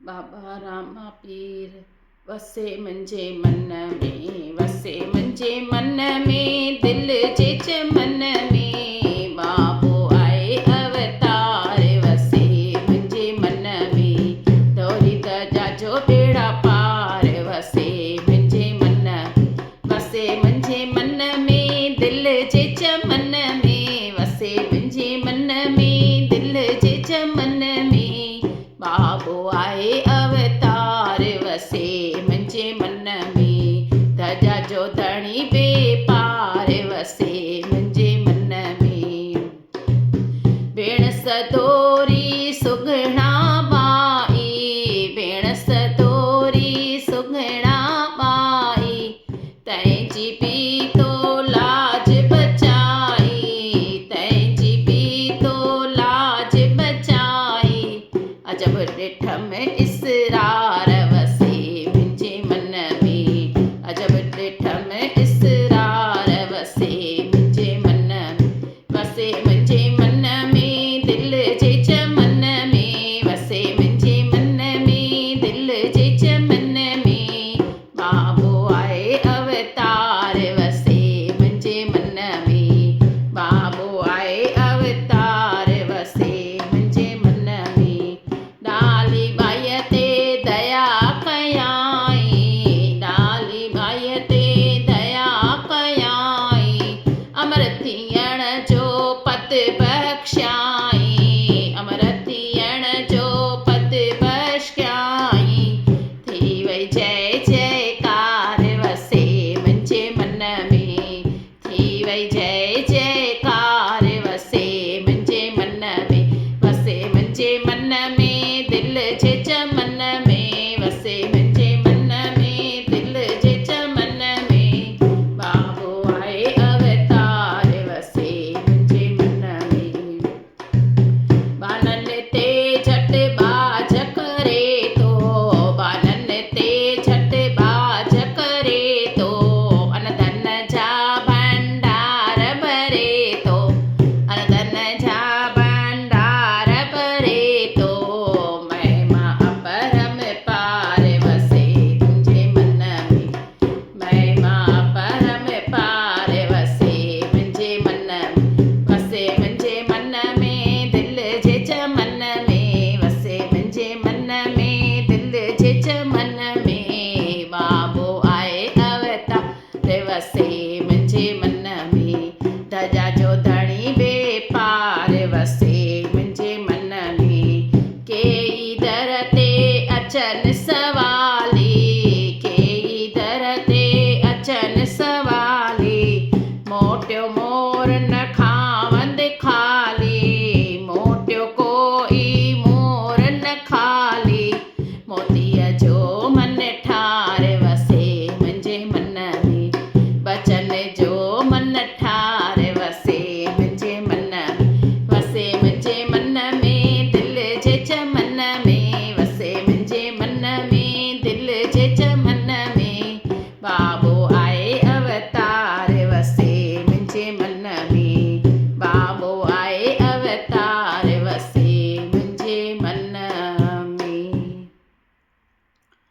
बाबा रामा पीर वसे मुंहिंजे मन में, वसे मुंहिंजे मन में, दिल जे चमन में बाबो आहे अवतार वसे मुंहिंजे मन में, दौरी त जाजो बेड़ा पार वसे मुंहिंजे मन, वसे मुंहिंजे मन में, दिल जे चमन में, वसे मुंहिंजे मन में, दिल जे चमन में बाबो आहे अवतार वसे मुंहिंजे मन में, दजा जो धणी बेपार वसे मुंहिंजे मन में। भेण सदोरी सुगणा बाई, भेण सदोरी सुगणा बाई, तंहिंजी बि तो लाज बचाई, तंहिंजी बि तो लाज बचाई, अजब ॾिठम इसरार